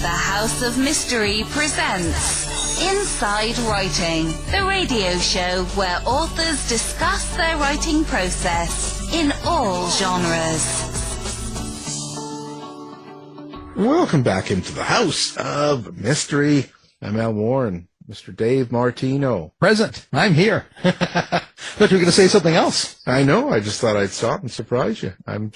The House of Mystery presents Inside Writing, the radio show where authors discuss their writing process in all genres. Welcome back into the House of Mystery. I'm Al Warren, Mr. Dave Martino. Present. I'm here. Thought you were going to say something else. I know. I just thought I'd stop and surprise you. I'm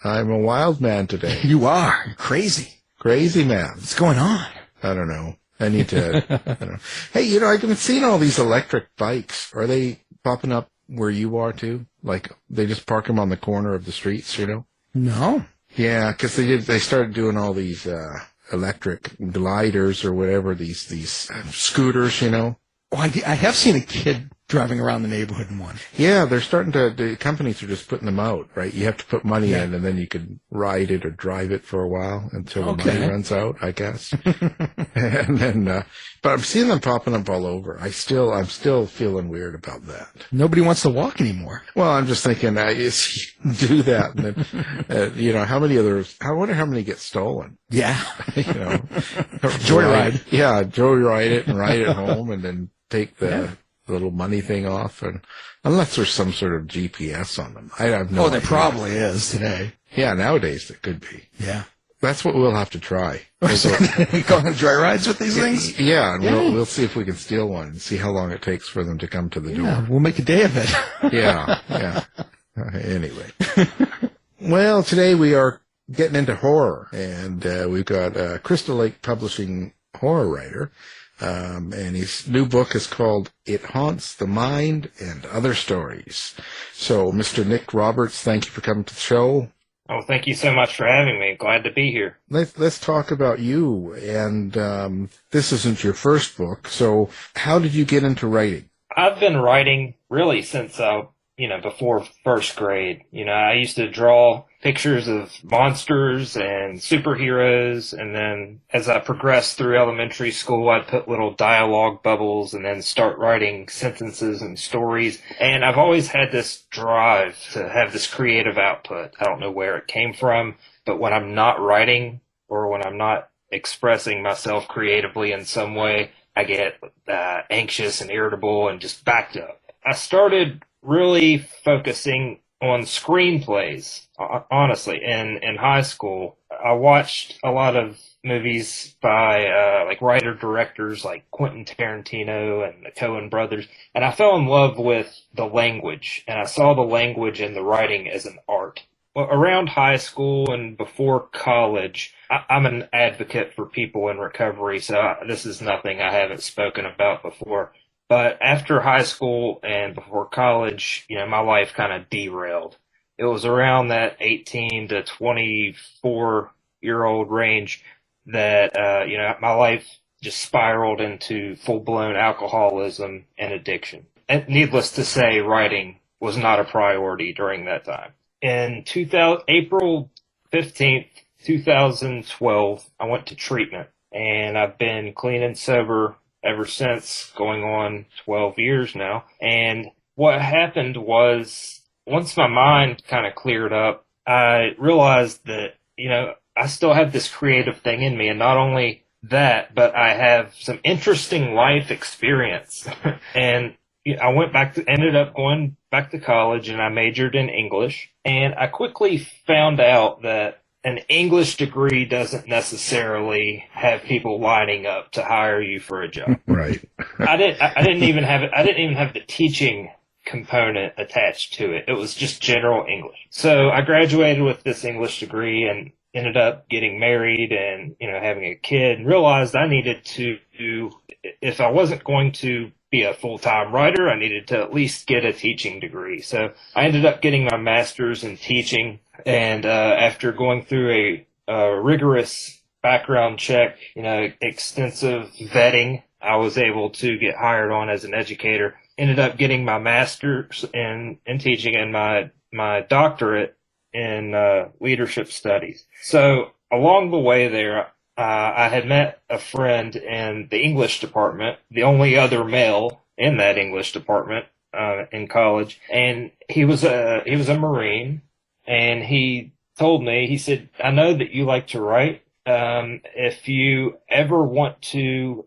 a wild man today. You are. You're crazy. Crazy man. What's going on? I don't know. I need to, I don't know. Hey, I've been seeing all these electric bikes. Are they popping up where you are too? Like, they just park them on the corner of the streets, No. Yeah, because they started doing all these, electric gliders or whatever, these scooters, Well, I have seen a kid driving around the neighborhood in one. Yeah, they're starting the companies are just putting them out, right? You have to put money in, and then you can ride it or drive it for a while until the money runs out, I guess. And then, but I'm seeing them popping up all over. I'm still feeling weird about that. Nobody wants to walk anymore. Well, I'm just thinking, do that. And then, how many others, I wonder how many get stolen. Yeah. Joyride. Yeah, joyride it and ride it home and then take the little money thing off, and unless there's some sort of GPS on them. I have no idea. There probably is today. Yeah, nowadays there could be. Yeah. That's what we'll have to try. We go on joyrides with these things? Yeah, and we'll see if we can steal one and see how long it takes for them to come to the door. We'll make a day of it. Yeah. Anyway. Well, today we are getting into horror, and we've got Crystal Lake Publishing horror writer. And his new book is called It Haunts the Mind and Other Stories. So, Mr. Nick Roberts, thank you for coming to the show. Oh, thank you so much for having me. Glad to be here. Let's talk about you. And this isn't your first book, so how did you get into writing? I've been writing really since before first grade. I used to draw pictures of monsters and superheroes, and then as I progressed through elementary school, I'd put little dialogue bubbles and then start writing sentences and stories. And I've always had this drive to have this creative output. I don't know where it came from, but when I'm not writing or when I'm not expressing myself creatively in some way, I get anxious and irritable and just backed up. I started really focusing on screenplays, honestly. In high school, I watched a lot of movies by writer-directors like Quentin Tarantino and the Coen brothers, and I fell in love with the language, and I saw the language and the writing as an art. Well, around high school and before college, I'm an advocate for people in recovery, so this is nothing I haven't spoken about before. But after high school and before college, my life kind of derailed. It was around that 18 to 24-year-old range that, my life just spiraled into full-blown alcoholism and addiction. And needless to say, writing was not a priority during that time. In April 15th, 2012, I went to treatment, and I've been clean and sober ever since, going on 12 years now. And what happened was, once my mind kind of cleared up, I realized that, I still have this creative thing in me. And not only that, but I have some interesting life experience. And I ended up going back to college, and I majored in English. And I quickly found out that an English degree doesn't necessarily have people lining up to hire you for a job. Right. I didn't even have the teaching component attached to it. It was just general English. So I graduated with this English degree and ended up getting married and, having a kid, and realized I needed to, if I wasn't going to be a full-time writer, I needed to at least get a teaching degree. So I ended up getting my master's in teaching. And after going through a rigorous background check, extensive vetting, I was able to get hired on as an educator. Ended up getting my master's in teaching and my doctorate in leadership studies. So along the way there, I had met a friend in the English department, the only other male in that English department in college, and he was a Marine. And he told me, he said, I know that you like to write, if you ever want to,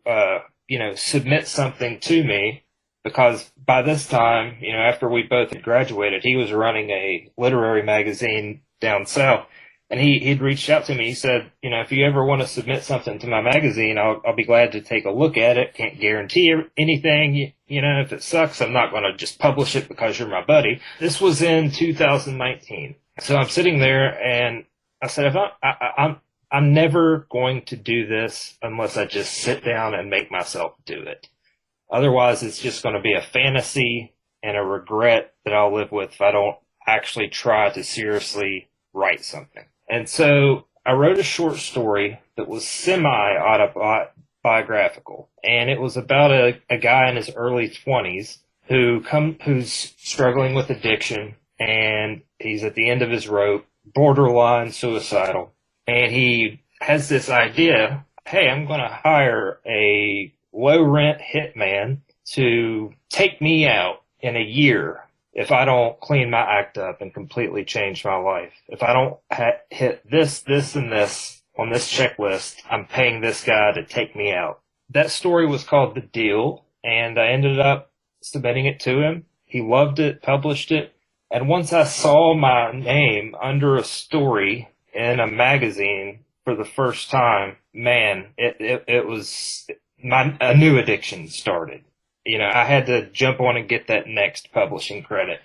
submit something to me, because by this time, after we both had graduated, he was running a literary magazine down south. And he'd reached out to me. He said, if you ever want to submit something to my magazine, I'll be glad to take a look at it. Can't guarantee anything. If it sucks, I'm not going to just publish it because you're my buddy. This was in 2019. So I'm sitting there and I said, I'm never going to do this unless I just sit down and make myself do it. Otherwise, it's just going to be a fantasy and a regret that I'll live with if I don't actually try to seriously write something. And so I wrote a short story that was semi-autobiographical, and it was about a guy in his early 20s who's struggling with addiction, and he's at the end of his rope, borderline suicidal, and he has this idea, hey, I'm going to hire a low-rent hitman to take me out in a year if I don't clean my act up and completely change my life. If I don't hit this, and this on this checklist, I'm paying this guy to take me out. That story was called The Deal, and I ended up submitting it to him. He loved it, published it, and once I saw my name under a story in a magazine for the first time, man, it was a new addiction started. I had to jump on and get that next publishing credit.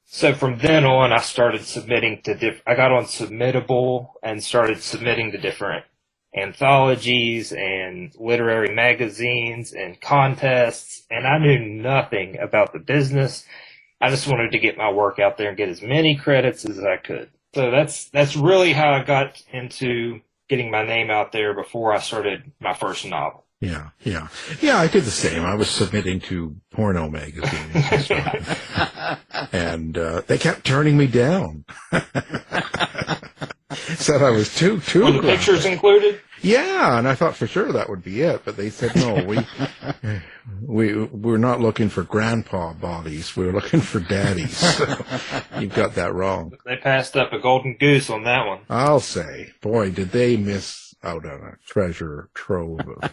So from then on, I started submitting I got on Submittable and started submitting to different anthologies and literary magazines and contests. And I knew nothing about the business. I just wanted to get my work out there and get as many credits as I could. So that's really how I got into getting my name out there before I started my first novel. Yeah. I did the same. I was submitting to porno magazines and they kept turning me down. Said I was too Were the pictures included? Yeah, and I thought for sure that would be it, but they said no. We're not looking for grandpa bodies. We're looking for daddies. So you've got that wrong. They passed up a golden goose on that one. I'll say, boy, did they miss out on a treasure trove of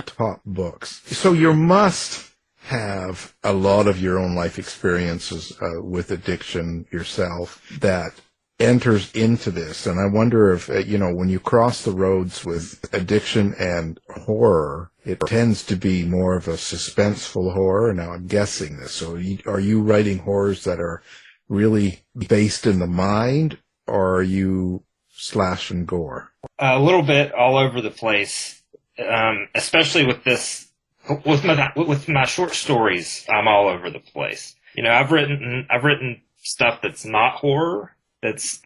top books. So you must have a lot of your own life experiences with addiction yourself that enters into this. And I wonder if, when you cross the roads with addiction and horror, it tends to be more of a suspenseful horror. Now I'm guessing this. So are you writing horrors that are really based in the mind, or are you slash and gore? A little bit all over the place, especially with this. With my short stories, I'm all over the place. I've written stuff that's not horror. It's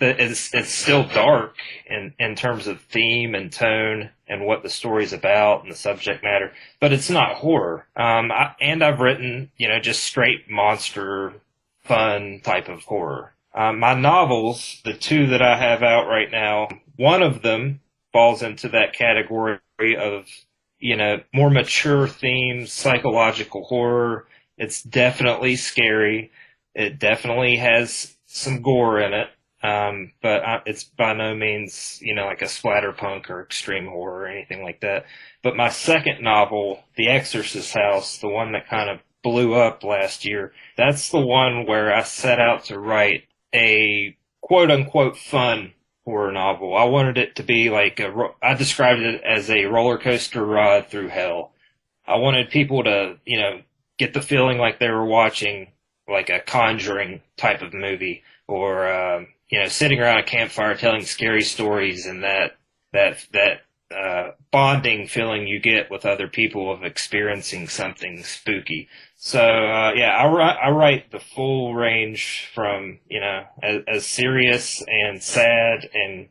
still dark in terms of theme and tone and what the story's about and the subject matter, but it's not horror. I've written, just straight monster fun type of horror. My novels, the two that I have out right now, one of them falls into that category of, more mature themes, psychological horror. It's definitely scary. It definitely has some gore in it. But it's by no means, like a splatterpunk or extreme horror or anything like that. But my second novel, The Exorcist House, the one that kind of blew up last year, that's the one where I set out to write a quote-unquote fun horror novel. I wanted it to be like I described it as a roller coaster ride through hell. I wanted people to, get the feeling like they were watching like a Conjuring type of movie, or, sitting around a campfire telling scary stories, and that bonding feeling you get with other people of experiencing something spooky. So, I write the full range from, as serious and sad and,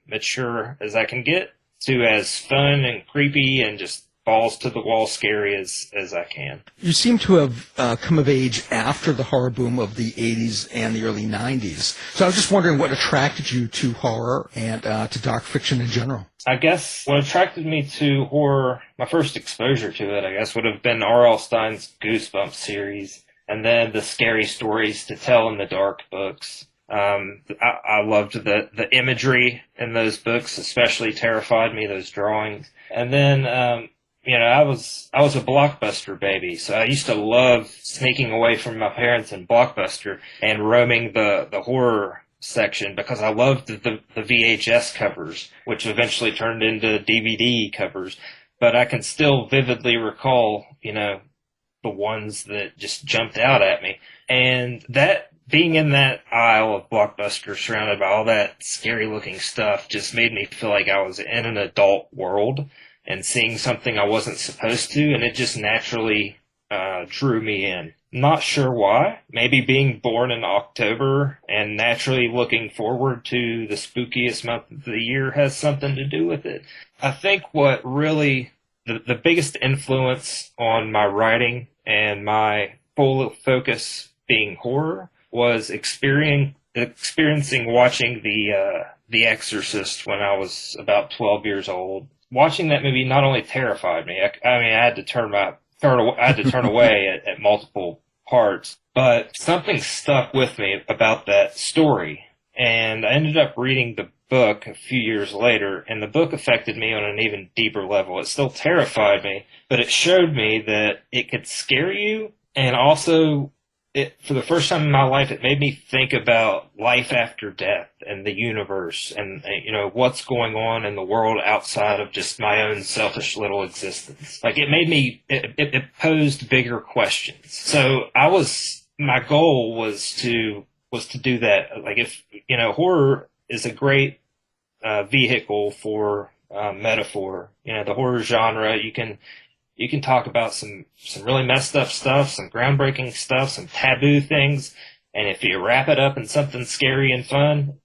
mature as I can get, to as fun and creepy and just balls to the wall scary as I can. You seem to have come of age after the horror boom of the 80s and the early 90s. So I was just wondering what attracted you to horror and to dark fiction in general. I guess what attracted me to horror, my first exposure to it, I guess, would have been R.L. Stein's Goosebumps series, and then the scary stories to tell in the dark books. I loved the imagery in those books, especially terrified me, those drawings. And then, I was a Blockbuster baby, so I used to love sneaking away from my parents in Blockbuster and roaming the horror section because I loved the VHS covers, which eventually turned into DVD covers. But I can still vividly recall, the ones that just jumped out at me. And that being in that aisle of Blockbuster surrounded by all that scary looking stuff just made me feel like I was in an adult world and seeing something I wasn't supposed to, and it just naturally drew me in. Not sure why. Maybe being born in October and naturally looking forward to the spookiest month of the year has something to do with it. I think what really, the biggest influence on my writing and my full focus being horror was experiencing watching the Exorcist when I was about 12 years old. Watching that movie not only terrified me, I had to turn away at multiple parts, but something stuck with me about that story. And I ended up reading the book a few years later, and the book affected me on an even deeper level. It still terrified me, but it showed me that it could scare you, and also for the first time in my life, it made me think about life after death and the universe and, what's going on in the world outside of just my own selfish little existence. Like, it posed bigger questions. So my goal was to do that. Like, if, horror is a great vehicle for metaphor. The horror genre, you can talk about some really messed up stuff, some groundbreaking stuff, some taboo things, and if you wrap it up in something scary and fun,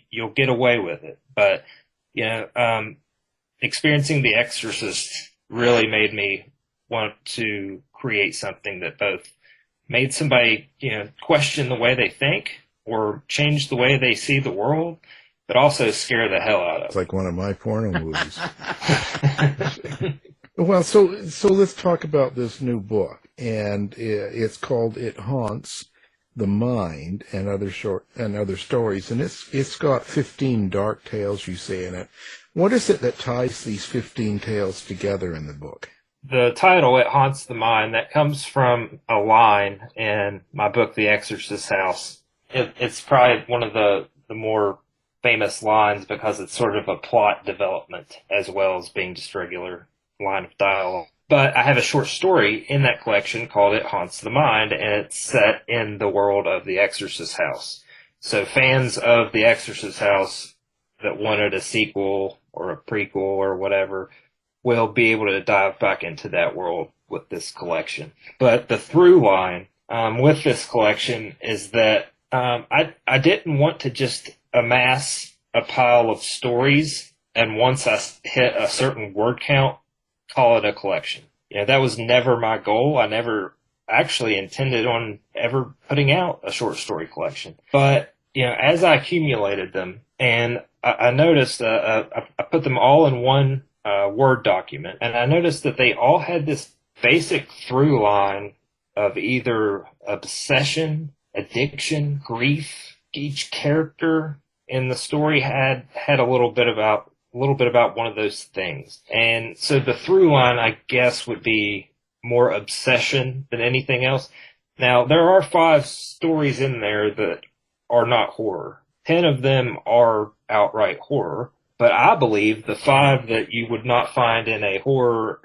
you'll get away with it. But, experiencing The Exorcist really made me want to create something that both made somebody, question the way they think or change the way they see the world, but also scare the hell out of them. It's like one of my porno movies. Well, so let's talk about this new book, and it's called "It Haunts the Mind and Other Stories," and it's got 15 dark tales, you say, in it. What is it that ties these 15 tales together in the book? The title, "It Haunts the Mind," that comes from a line in my book, The Exorcist House. It's probably one of the more famous lines because it's sort of a plot development as well as being just regular line of dialogue. But I have a short story in that collection called "It Haunts the Mind," and it's set in the world of The Exorcist House. So fans of The Exorcist House that wanted a sequel or a prequel or whatever will be able to dive back into that world with this collection. But the through line with this collection is that I didn't want to just amass a pile of stories and once I hit a certain word count, call it a collection. That was never my goal. I never actually intended on ever putting out a short story collection. But, as I accumulated them, and I noticed I put them all in one Word document, and I noticed that they all had this basic through line of either obsession, addiction, grief. Each character in the story had a little bit about one of those things. And so the through line, I guess, would be more obsession than anything else. Now, there are 5 stories in there that are not horror. 10 of them are outright horror, but I believe the 5 that you would not find in a horror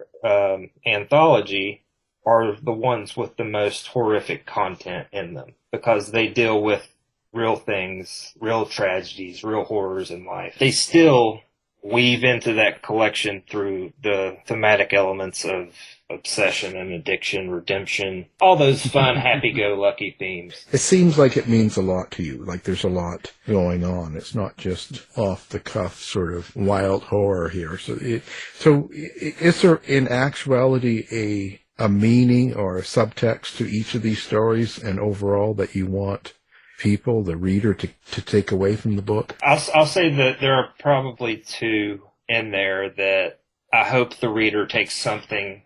anthology are the ones with the most horrific content in them, because they deal with real things, real tragedies, real horrors in life. They still weave into that collection through the thematic elements of obsession and addiction, redemption, all those fun, happy-go-lucky themes. It seems like it means a lot to you, like there's a lot going on. It's not just off-the-cuff sort of wild horror here. So is there in actuality a meaning or a subtext to each of these stories and overall that you want people, the reader, to take away from the book? I'll say that there are probably 2 in there that I hope the reader takes something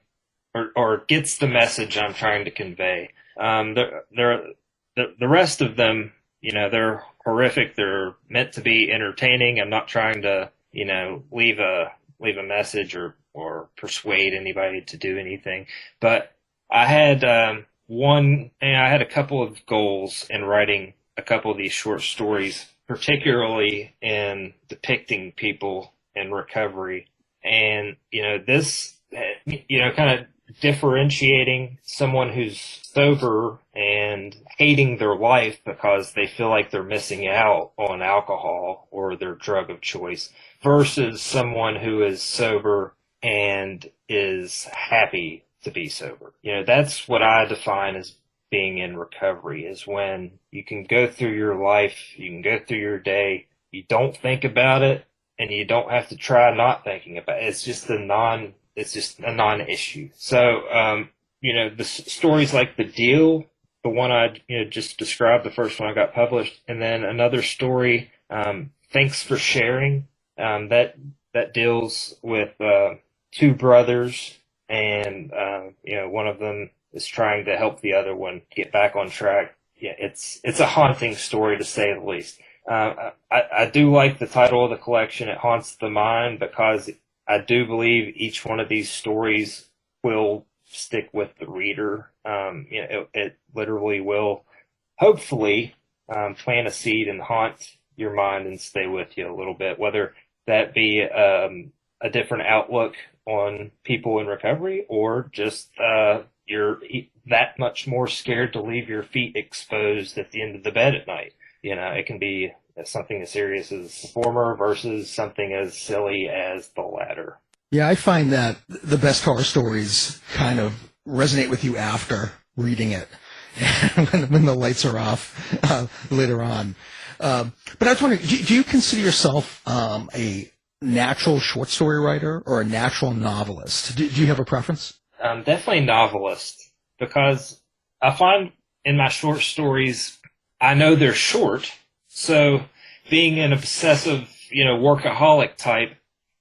or gets the message I'm trying to convey. The rest of them they're horrific. They're meant to be entertaining. I'm not trying to, leave a message or persuade anybody to do anything. But I had I had a couple of goals in writing a couple of these short stories, particularly in depicting people in recovery. And, this, kind of differentiating someone who's sober and hating their life because they feel like they're missing out on alcohol or their drug of choice versus someone who is sober and is happy to be sober. That's what I define as being in recovery, is when you can go through your life, you can go through your day, you don't think about it, and you don't have to try not thinking about it. It's just a non-issue. So, the stories like The Deal, the one I just described, the first one I got published, and then another story, Thanks for Sharing, that deals with two brothers, and one of them is trying to help the other one get back on track. Yeah, it's a haunting story, to say the least. I do like the title of the collection, It Haunts the Mind, because I do believe each one of these stories will stick with the reader. It literally will, hopefully, plant a seed and haunt your mind and stay with you a little bit, whether that be a different outlook on people in recovery, or just you're that much more scared to leave your feet exposed at the end of the bed at night. It can be something as serious as the former versus something as silly as the latter. Yeah, I find that the best horror stories kind of resonate with you after reading it, when the lights are off later on. But I was wondering, do you consider yourself a natural short story writer or a natural novelist? Do you have a preference? Definitely novelist, because I find in my short stories, I know they're short. So being an obsessive, workaholic type,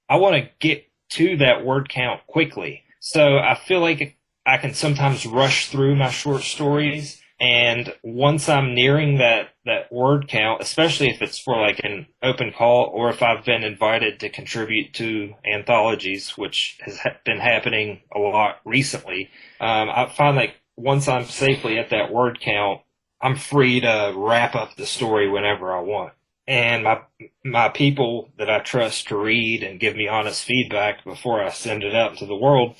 I want to get to that word count quickly. So I feel like I can sometimes rush through my short stories. And once I'm nearing that word count, especially if it's for like an open call, or if I've been invited to contribute to anthologies, which has been happening a lot recently, I find like once I'm safely at that word count, I'm free to wrap up the story whenever I want. And my people that I trust to read and give me honest feedback before I send it out to the world,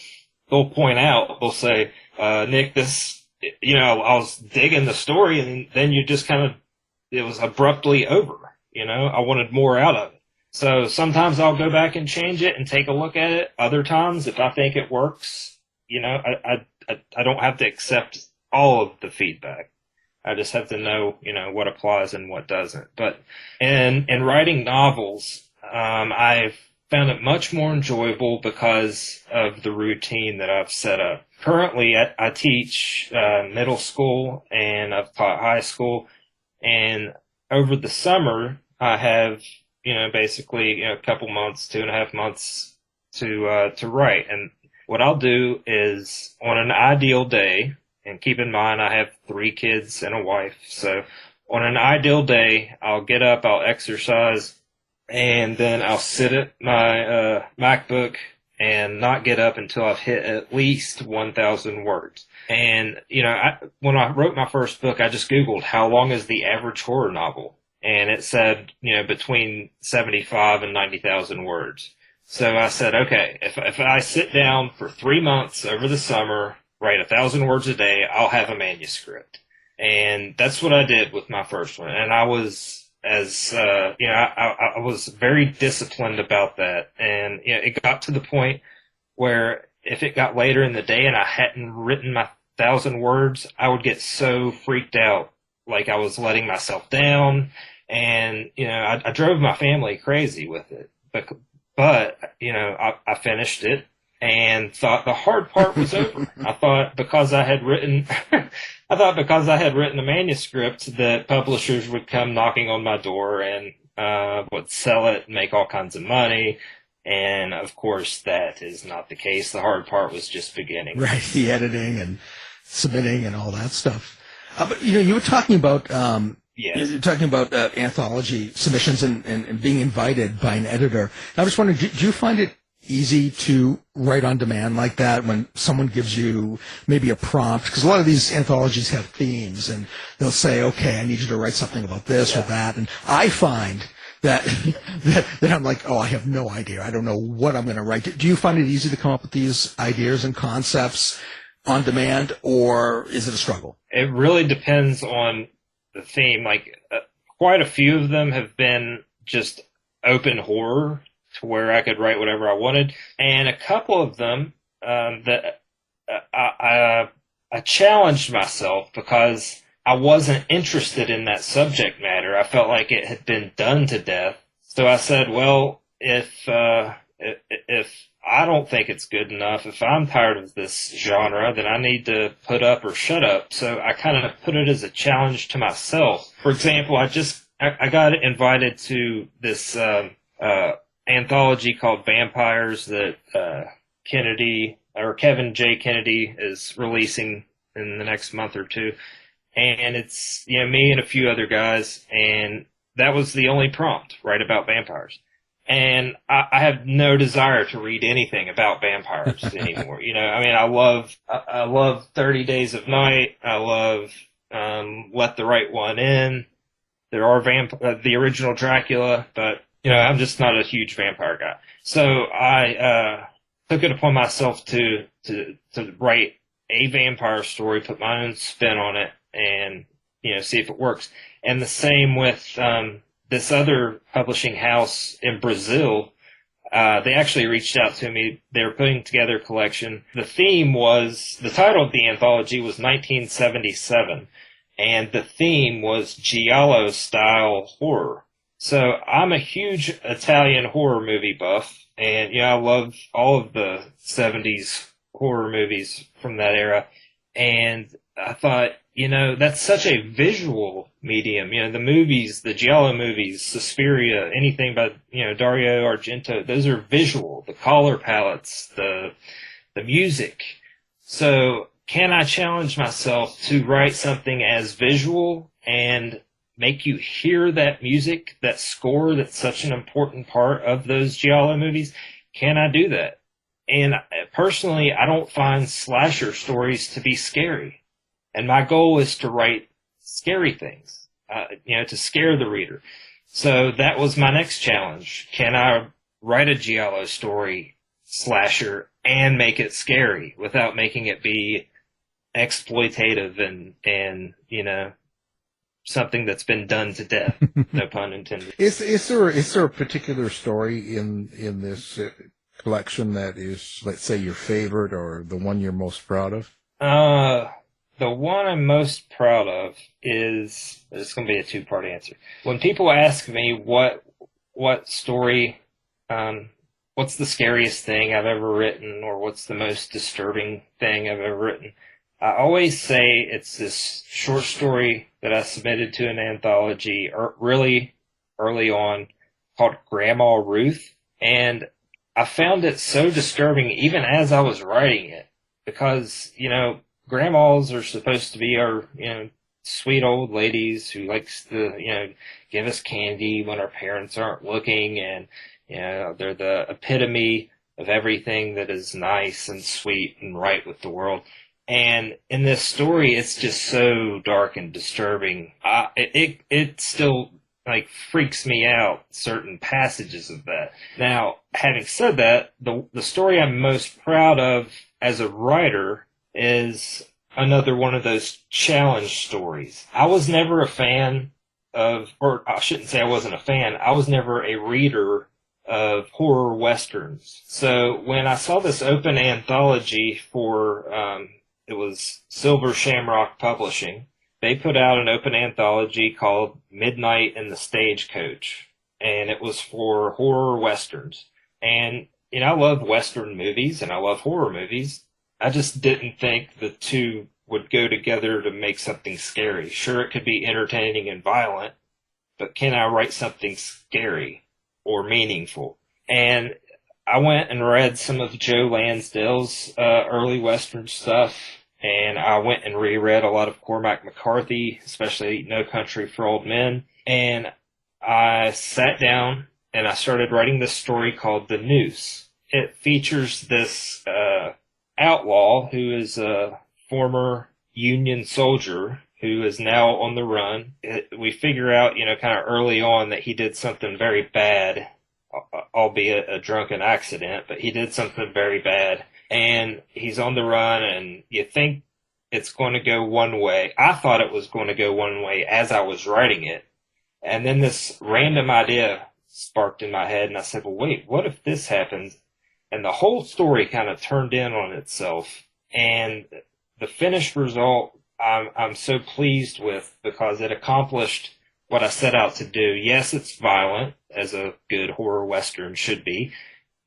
they'll point out, they'll say, Nick, this, I was digging the story, and then you just it was abruptly over. I wanted more out of it. So sometimes I'll go back and change it and take a look at it. Other times, if I think it works, I don't have to accept all of the feedback. I just have to know, what applies and what doesn't. But in writing novels, I've found it much more enjoyable because of the routine that I've set up. Currently, I teach middle school, and I've taught high school. And over the summer, I have, basically a couple months, 2.5 months to write. And what I'll do is, on an ideal day, and keep in mind, I have 3 kids and a wife. So on an ideal day, I'll get up, I'll exercise, and then I'll sit at my MacBook and not get up until I've hit at least 1,000 words. And, when I wrote my first book, I just Googled how long is the average horror novel. And it said, between 75 and 90,000 words. So I said, okay, if I sit down for 3 months over the summer, write 1,000 words a day, I'll have a manuscript. And that's what I did with my first one. And I was I was very disciplined about that. And, it got to the point where if it got later in the day and I hadn't written my 1,000 words, I would get so freaked out, like I was letting myself down. And, I drove my family crazy with it. But I finished it and thought the hard part was over. I thought because I had written a manuscript that publishers would come knocking on my door and would sell it and make all kinds of money. And of course, that is not the case. The hard part was just beginning. Right, the editing and submitting and all that stuff. But you were talking about Yes. You're talking about anthology submissions and being invited by an editor. I was wondering, do you find it easy to write on demand like that when someone gives you maybe a prompt? Because a lot of these anthologies have themes, and they'll say, okay, I need you to write something about this or that. And I find that, that I'm like, oh, I have no idea. I don't know what I'm going to write. Do you find it easy to come up with these ideas and concepts on demand, or is it a struggle? It really depends on the theme. Like, quite a few of them have been just open horror to where I could write whatever I wanted. And a couple of them that I challenged myself because I wasn't interested in that subject matter. I felt like it had been done to death. So I said, well, if I don't think it's good enough, if I'm tired of this genre, then I need to put up or shut up. So I kind of put it as a challenge to myself. For example, I got invited to this anthology called Vampires that Kevin J. Kennedy is releasing in the next month or two. And it's, me and a few other guys, and that was the only prompt, write about vampires. And I have no desire to read anything about vampires anymore. I love 30 Days of Night. I love Let the Right One In. There are the original Dracula, but I'm just not a huge vampire guy. So I took it upon myself to write a vampire story, put my own spin on it, and see if it works. And the same with this other publishing house in Brazil. They actually reached out to me. They were putting together a collection. The title of the anthology was 1977, and the theme was Giallo-style horror. So I'm a huge Italian horror movie buff, and I love all of the 70s horror movies from that era. And I thought, that's such a visual medium. The movies, the Giallo movies, Suspiria, anything by, Dario Argento, those are visual. The color palettes, the music. So can I challenge myself to write something as visual and make you hear that music, that score that's such an important part of those Giallo movies? Can I do that? And personally, I don't find slasher stories to be scary. And my goal is to write scary things, to scare the reader. So that was my next challenge. Can I write a Giallo story slasher and make it scary without making it be exploitative and something that's been done to death? No pun intended. Is there a particular story in this collection that is, let's say, your favorite or the one you're most proud of? The one I'm most proud of is, it's going to be a two-part answer. When people ask me what story, what's the scariest thing I've ever written, or what's the most disturbing thing I've ever written, I always say it's this short story that I submitted to an anthology really early on called Grandma Ruth. And I found it so disturbing even as I was writing it, because, grandmas are supposed to be our, sweet old ladies who likes to, give us candy when our parents aren't looking. And, they're the epitome of everything that is nice and sweet and right with the world. And in this story, it's just so dark and disturbing. It still freaks me out, certain passages of that. Now, having said that, the story I'm most proud of as a writer is another one of those challenge stories. I was never a fan of, or I shouldn't say I wasn't a fan, I was never a reader of horror westerns. So when I saw this open anthology for, it was Silver Shamrock Publishing, they put out an open anthology called Midnight in the Stagecoach, and it was for horror westerns. And, I love western movies and I love horror movies. I just didn't think the two would go together to make something scary. Sure, it could be entertaining and violent, but can I write something scary or meaningful? And I went and read some of Joe Lansdale's early western stuff, and I went and reread a lot of Cormac McCarthy, especially No Country for Old Men, and I sat down and I started writing this story called The Noose. It features this outlaw who is a former Union soldier who is now on the run. We figure out, kind of early on that he did something very bad, albeit a drunken accident, but he did something very bad. And he's on the run, and you think it's going to go one way. I thought it was going to go one way as I was writing it. And then this random idea sparked in my head, and I said, well, wait, what if this happens? And the whole story kind of turned in on itself. And the finished result, I'm so pleased with, because it accomplished what I set out to do. Yes, it's violent, as a good horror Western should be.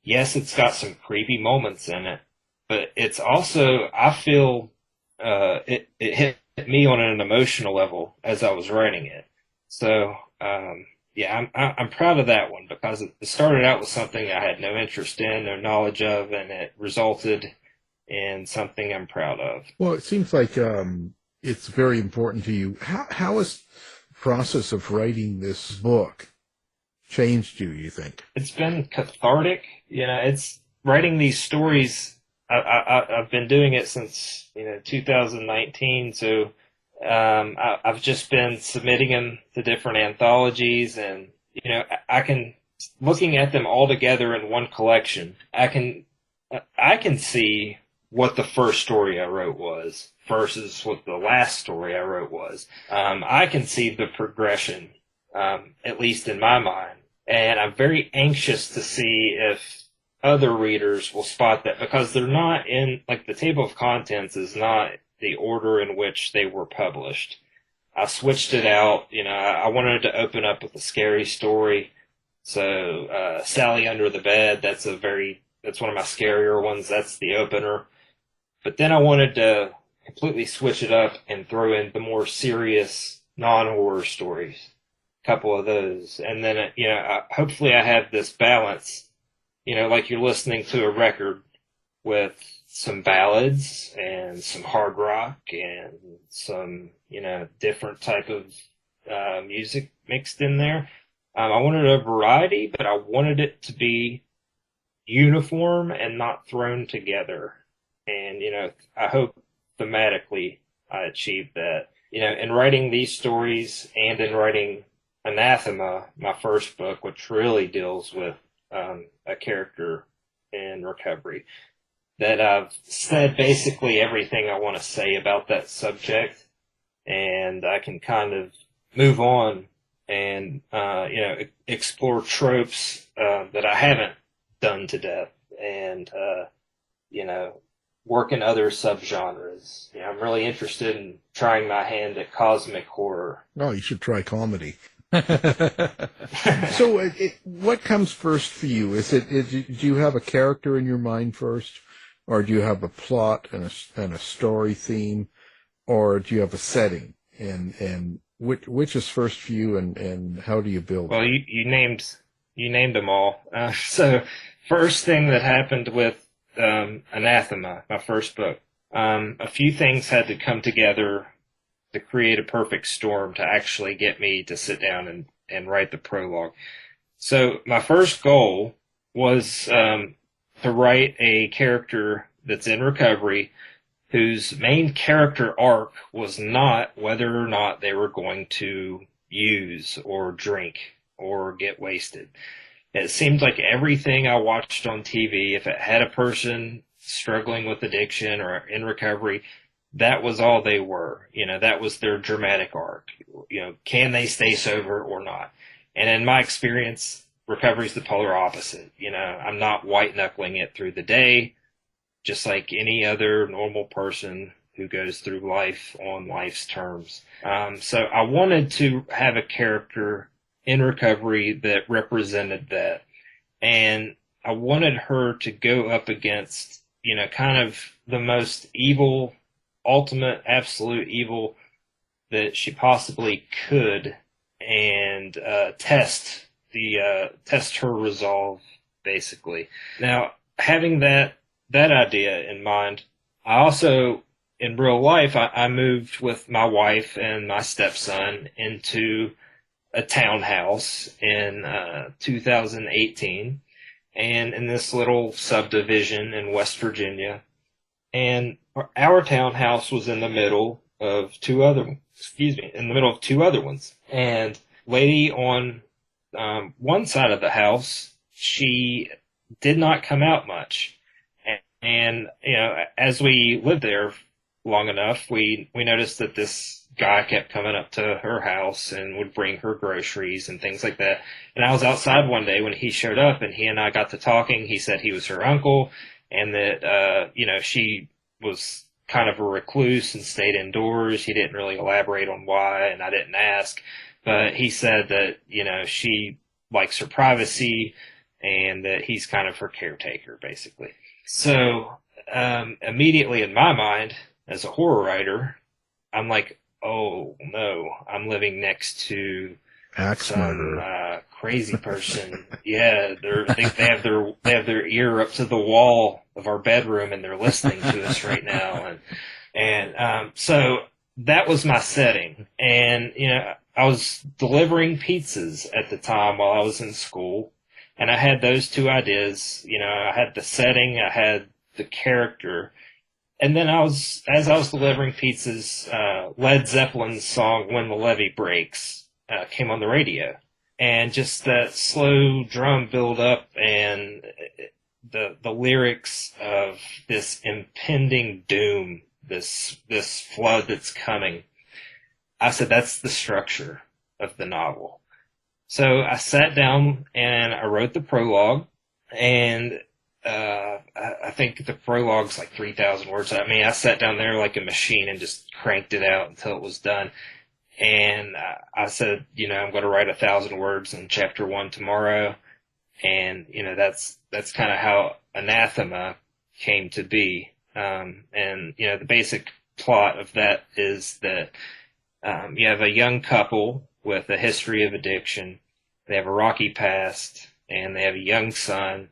Yes, it's got some creepy moments in it. But it's also, I feel, it hit me on an emotional level as I was writing it. So, yeah, I'm proud of that one, because it started out with something I had no interest in, no knowledge of, and it resulted in something I'm proud of. Well, it seems like it's very important to you. How has the process of writing this book changed you think? It's been cathartic. It's writing these stories. I've been doing it since 2019, so I've just been submitting them to different anthologies, and I can, looking at them all together in one collection, I can see what the first story I wrote was versus what the last story I wrote was. I can see the progression, at least in my mind, and I'm very anxious to see if other readers will spot that, because they're not in, like, the table of contents is not the order in which they were published. I switched it out. I wanted to open up with a scary story. So, Sally Under the Bed, that's one of my scarier ones. That's the opener. But then I wanted to completely switch it up and throw in the more serious non-horror stories. A couple of those. And then, hopefully I have this balance, like you're listening to a record with some ballads and some hard rock and some, different type of music mixed in there. I wanted a variety, but I wanted it to be uniform and not thrown together. And, I hope thematically I achieved that. In writing these stories and in writing Anathema, my first book, which really deals with a character in recovery, that I've said basically everything I want to say about that subject, and I can kind of move on and, explore tropes that I haven't done to death, and, work in other subgenres. I'm really interested in trying my hand at cosmic horror. Oh, you should try comedy. So what comes first for you? Do you have a character in your mind first? Or do you have a plot and a story theme, or do you have a setting? And which is first for you, and how do you build? Well, you named them all. So first thing that happened with Anathema, my first book, a few things had to come together to create a perfect storm to actually get me to sit down and write the prologue. So my first goal was to write a character that's in recovery whose main character arc was not whether or not they were going to use or drink or get wasted. It seemed like everything I watched on TV, if it had a person struggling with addiction or in recovery, that was all they were. That was their dramatic arc. Can they stay sober or not? And in my experience, recovery is the polar opposite. I'm not white knuckling it through the day, just like any other normal person who goes through life on life's terms. So I wanted to have a character in recovery that represented that. And I wanted her to go up against, kind of the most evil, ultimate, absolute evil that she possibly could, and test her resolve, basically. Now, having that idea in mind, I also, in real life, I moved with my wife and my stepson into a townhouse in 2018, and in this little subdivision in West Virginia. And our townhouse was in the middle of two other ones. And lady on one side of the house, she did not come out much. And as we lived there long enough, we noticed that this guy kept coming up to her house and would bring her groceries and things like that. And I was outside one day when he showed up, and he and I got to talking. He said he was her uncle, and that she was kind of a recluse and stayed indoors. He didn't really elaborate on why, and I didn't ask. But he said that, she likes her privacy and that he's kind of her caretaker, basically. So immediately in my mind, as a horror writer, I'm like, oh no, I'm living next to some crazy person. Yeah, they have their ear up to the wall of our bedroom, and they're listening to us right now. And so that was my setting. And I was delivering pizzas at the time while I was in school, and I had those two ideas. I had the setting, I had the character. And then as I was delivering pizzas, Led Zeppelin's song "When the Levee Breaks" came on the radio, and just that slow drum build up and the lyrics of this impending doom, this flood that's coming. I said, that's the structure of the novel. So I sat down and I wrote the prologue, and I think the prologue's like 3,000 words. I mean, I sat down there like a machine and just cranked it out until it was done. And I said, I'm going to write 1,000 words in chapter 1 tomorrow. And, that's kind of how Anathema came to be. And, the basic plot of that is that you have a young couple with a history of addiction. They have a rocky past, and they have a young son.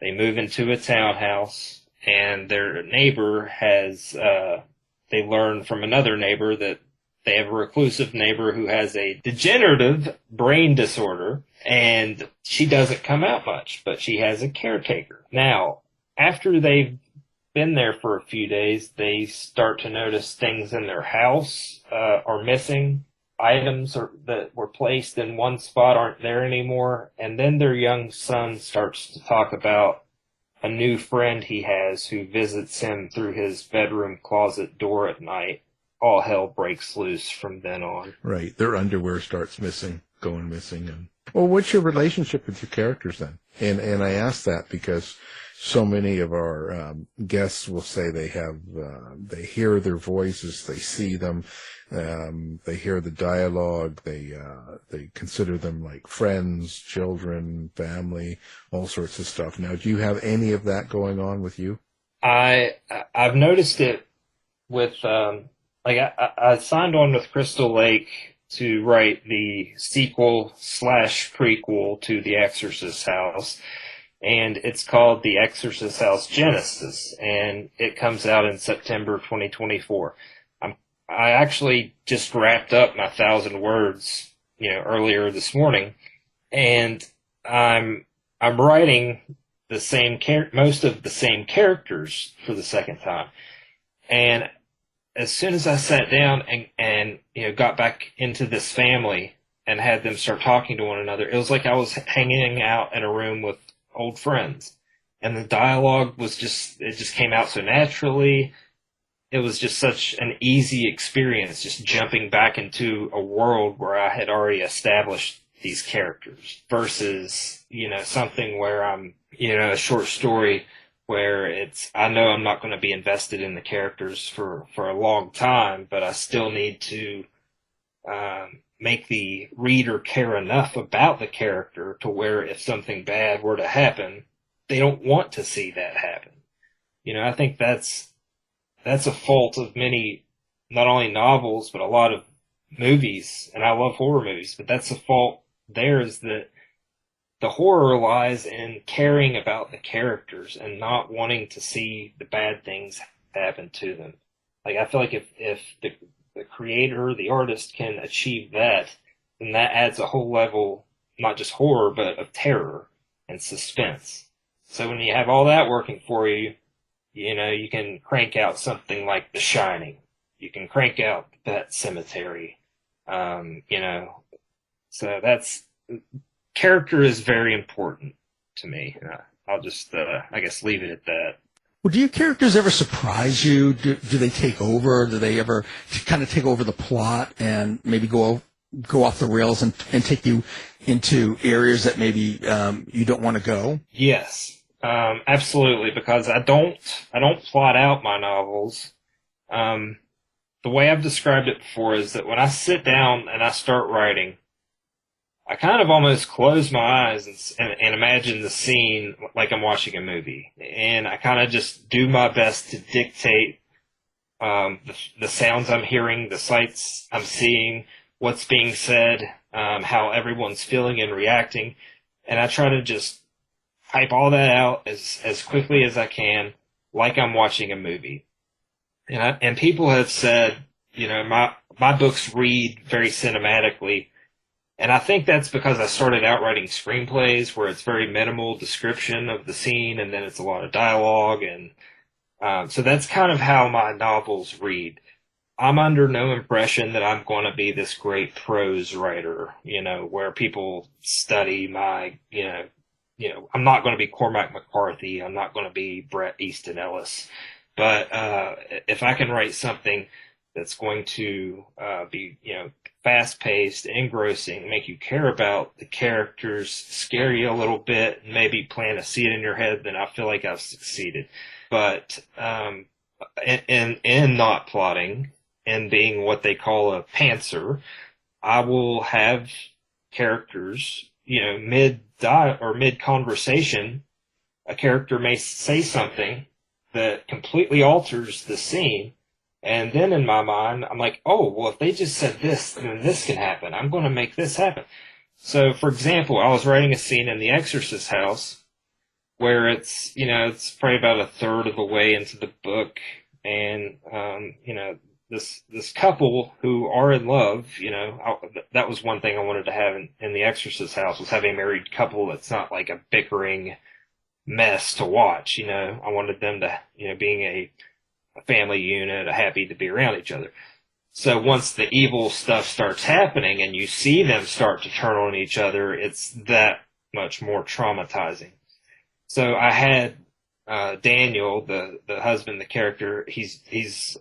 They move into a townhouse, and their neighbor has, they learn from another neighbor that they have a reclusive neighbor who has a degenerative brain disorder, and she doesn't come out much, but she has a caretaker. Now, after they've been there for a few days, they start to notice things in their house are missing. Items that were placed in one spot aren't there anymore. And then their young son starts to talk about a new friend he has who visits him through his bedroom closet door at night. All hell breaks loose from then on. Right. Their underwear starts going missing. Well, what's your relationship with your characters then? And I ask that because so many of our guests will say they hear their voices, they see them, they hear the dialogue, they consider them like friends, children, family, all sorts of stuff. Now, do you have any of that going on with you? I've noticed it with I signed on with Crystal Lake to write the sequel/prequel to The Exorcist House. And it's called The Exorcist House Genesis, and it comes out in September 2024. I actually just wrapped up my 1,000 words, earlier this morning, and I'm writing most of the same characters for the second time. And as soon as I sat down and got back into this family and had them start talking to one another, it was like I was hanging out in a room with old friends, and the dialogue it just came out so naturally. It was just such an easy experience, just jumping back into a world where I had already established these characters versus, something where I'm, a short story where I know I'm not going to be invested in the characters for a long time, but I still need to, make the reader care enough about the character to where if something bad were to happen, they don't want to see that happen. I think that's a fault of many, not only novels, but a lot of movies, and I love horror movies, but that's a fault there, is that the horror lies in caring about the characters and not wanting to see the bad things happen to them. Like, I feel like if the creator, the artist can achieve that, then that adds a whole level, not just horror, but of terror and suspense. So when you have all that working for you, you know, you can crank out something like The Shining. You can crank out Pet Cemetery. You know, so character is very important to me. I'll just, I guess, leave it at that. Well, do your characters ever surprise you? Do they take over? Do they ever kind of take over the plot and maybe go off the rails and take you into areas that maybe you don't want to go? Yes, absolutely. Because I don't plot out my novels. The way I've described it before is that when I sit down and I start writing, I kind of almost close my eyes and imagine the scene like I'm watching a movie. And I kind of just do my best to dictate the sounds I'm hearing, the sights I'm seeing, what's being said, how everyone's feeling and reacting. And I try to just type all that out as quickly as I can, like I'm watching a movie. And people have said, you know, my books read very cinematically. And I think that's because I started out writing screenplays where it's very minimal description of the scene and then it's a lot of dialogue. And so that's kind of how my novels read. I'm under no impression that I'm going to be this great prose writer, you know, where people study my, you know, I'm not going to be Cormac McCarthy. I'm not going to be Bret Easton Ellis. But if I can write something that's going to be, you know, fast-paced, engrossing, make you care about the characters, scare you a little bit, and maybe plant a seed in your head, then I feel like I've succeeded. But in not plotting and being what they call a pantser, I will have characters, you know, mid-conversation, a character may say something that completely alters the scene. And then in my mind, I'm like, oh, well, if they just said this, then this can happen. I'm going to make this happen. So, for example, I was writing a scene in the Exorcist house where it's, you know, it's probably about a third of the way into the book. And, you know, this couple who are in love, you know, that was one thing I wanted to have in the Exorcist house, was having a married couple that's not like a bickering mess to watch. You know, I wanted them to, you know, being a family unit, happy to be around each other. So once the evil stuff starts happening and you see them start to turn on each other, it's that much more traumatizing. So I had Daniel, the husband, the character, he's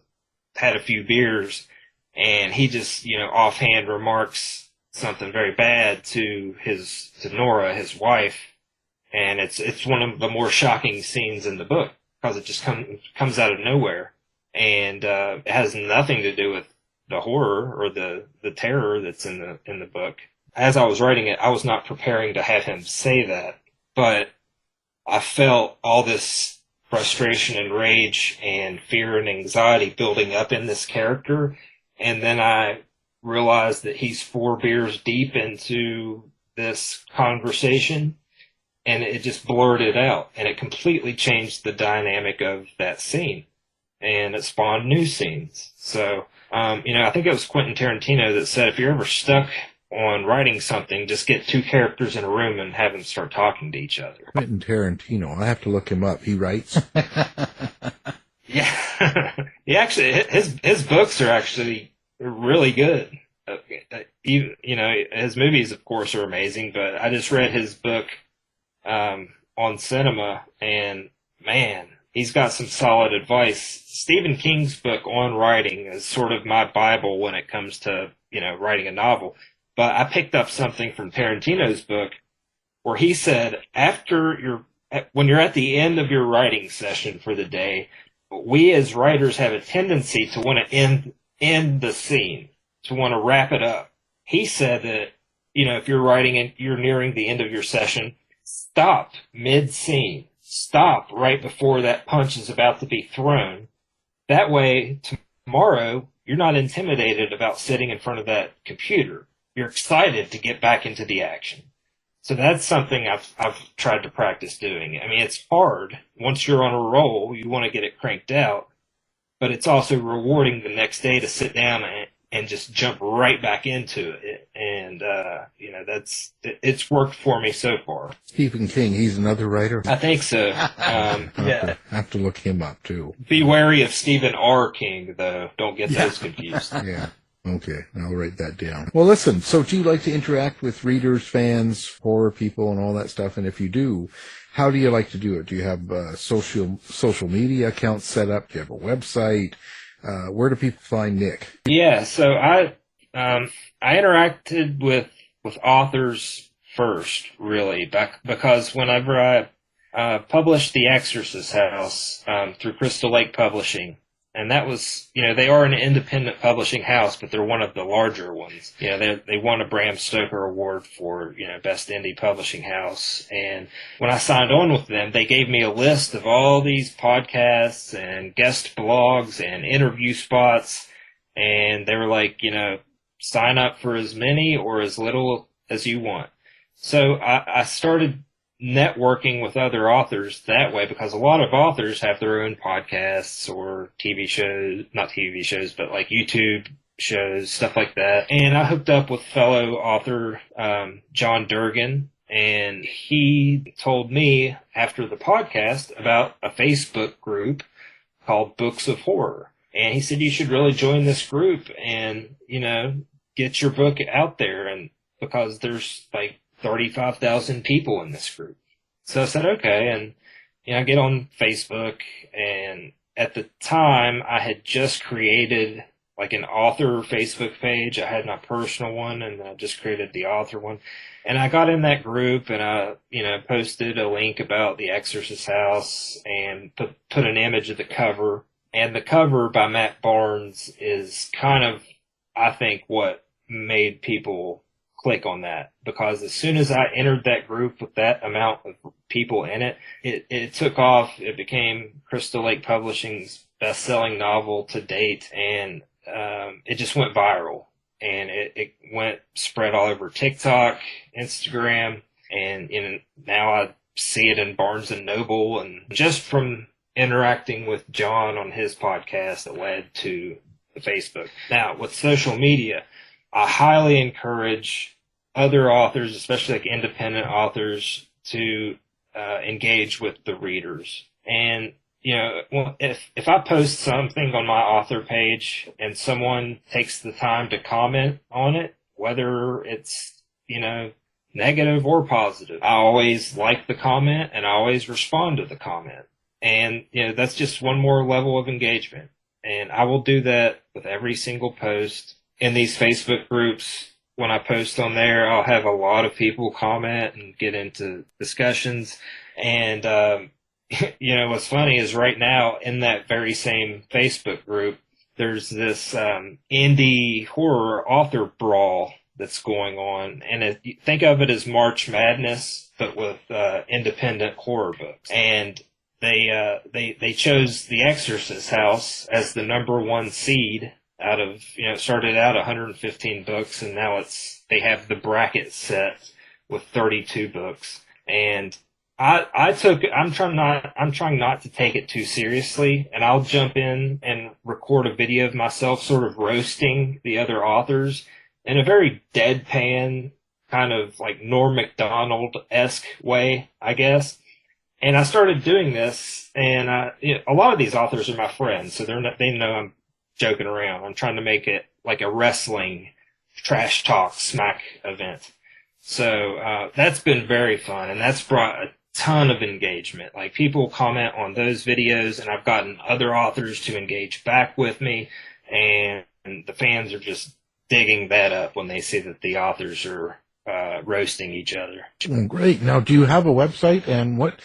had a few beers and he just, you know, offhand remarks something very bad to Nora, his wife, and it's one of the more shocking scenes in the book, because it just comes out of nowhere, and it has nothing to do with the horror or the terror that's in the book. As I was writing it, I was not preparing to have him say that, but I felt all this frustration and rage and fear and anxiety building up in this character, and then I realized that he's 4 beers deep into this conversation, and it just blurred it out, and it completely changed the dynamic of that scene, and it spawned new scenes. So, you know, I think it was Quentin Tarantino that said, if you're ever stuck on writing something, just get 2 characters in a room and have them start talking to each other. Quentin Tarantino, I have to look him up. He writes? Yeah. He actually, his books are actually really good. Even, you know, his movies, of course, are amazing, but I just read his book on cinema, and man, he's got some solid advice. Stephen King's book on writing is sort of my Bible when it comes to, you know, writing a novel. But I picked up something from Tarantino's book where he said, when you're at the end of your writing session for the day, we as writers have a tendency to want to end the scene, to want to wrap it up. He said that, you know, if you're writing and you're nearing the end of your session, stop mid-scene. Stop right before that punch is about to be thrown. That way, tomorrow, you're not intimidated about sitting in front of that computer. You're excited to get back into the action. So that's something I've tried to practice doing. I mean, it's hard. Once you're on a roll, you want to get it cranked out. but it's also rewarding the next day to sit down and just jump right back into it. And, it's worked for me so far. Stephen King, he's another writer? I think so. Yeah. Have to look him up, too. Be wary of Stephen R. King, though. Don't get those confused. Yeah. Okay, I'll write that down. Well, listen, so do you like to interact with readers, fans, horror people, and all that stuff? And if you do, how do you like to do it? Do you have social media accounts set up? Do you have a website? Where do people find Nick? Yeah, so I interacted with authors first, really, because whenever I published The Exorcist House through Crystal Lake Publishing, and that was, they are an independent publishing house, but they're one of the larger ones. They won a Bram Stoker Award for, Best Indie Publishing House. And when I signed on with them, they gave me a list of all these podcasts and guest blogs and interview spots. And they were like, sign up for as many or as little as you want. So I started networking with other authors that way, because a lot of authors have their own podcasts or TV shows, not TV shows, but like YouTube shows, stuff like that. And I hooked up with fellow author John Durgin, and he told me after the podcast about a Facebook group called Books of Horror. And he said, you should really join this group and, get your book out there. And because there's like 35,000 people in this group. So I said, okay. And, I get on Facebook, and at the time I had just created like an author Facebook page. I had my personal one, and I just created the author one. And I got in that group, and I, posted a link about The Exorcist House and put an image of the cover. And the cover by Matt Barnes is kind of, I think, what made people click on that, because as soon as I entered that group with that amount of people in it, it took off. It became Crystal Lake Publishing's best-selling novel to date, and it just went viral. And it spread all over TikTok, Instagram, and now I see it in Barnes and Noble. And just from interacting with John on his podcast, it led to the Facebook. Now, with social media, I highly encourage other authors, especially like independent authors, to engage with the readers. And, if I post something on my author page and someone takes the time to comment on it, whether it's, negative or positive, I always like the comment and I always respond to the comment. And, that's just one more level of engagement. And I will do that with every single post. In these Facebook groups, when I post on there, I'll have a lot of people comment and get into discussions. And, what's funny is right now in that very same Facebook group, there's this indie horror author brawl that's going on. And think of it as March Madness, but with independent horror books. And they chose The Exorcist House as the number one seed out of, it started out 115 books, and now they have the bracket set with 32 books. And I'm trying not to take it too seriously, and I'll jump in and record a video of myself sort of roasting the other authors in a very deadpan, kind of like Norm Macdonald-esque way, I guess. And I started doing this, and a lot of these authors are my friends, so they know I'm joking around. I'm trying to make it like a wrestling trash talk smack event. So that's been very fun, and that's brought a ton of engagement. Like, people comment on those videos, and I've gotten other authors to engage back with me, and the fans are just digging that up when they see that the authors are roasting each other. Great. Now, do you have a website, and what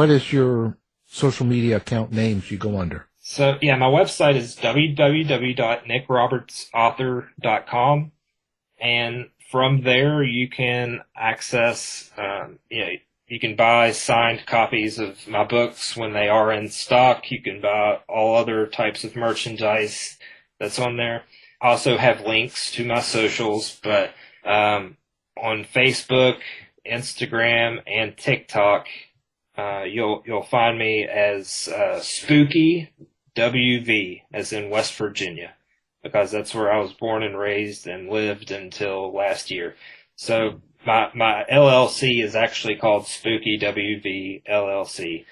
is your social media account names you go under? So, yeah, my website is www.nickrobertsauthor.com, and from there you can access, you can buy signed copies of my books when they are in stock. You can buy all other types of merchandise that's on there. I also have links to my socials, but on Facebook, Instagram, and TikTok, you'll find me as Spooky WV, as in West Virginia, because that's where I was born and raised and lived until last year. So my LLC is actually called Spooky WV LLC.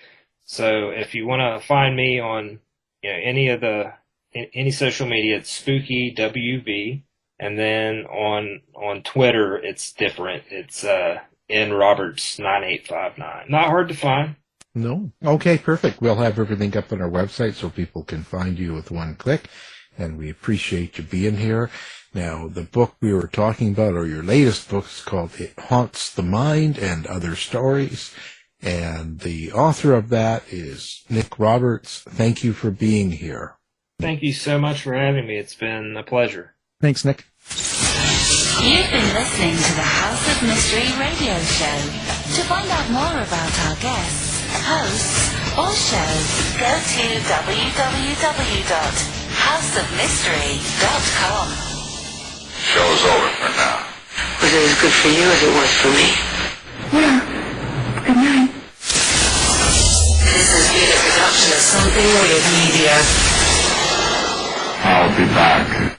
So if you want to find me on any social media, it's Spooky WV, and then on Twitter it's different. It's N Roberts 9859. Not hard to find. No. Okay, perfect. We'll have everything up on our website so people can find you with one click, and we appreciate you being here. Now, the book we were talking about, or your latest book, is called It Haunts the Mind and Other Stories, and the author of that is Nick Roberts. Thank you for being here. Thank you so much for having me. It's been a pleasure. Thanks, Nick. You've been listening to the House of Mystery radio show. To find out more about our guests, hosts, or shows, go to www.houseofmystery.com. Show's over for now. Was it as good for you as it was for me? Yeah. Good night. This has been a production of Something Weird Media. I'll be back.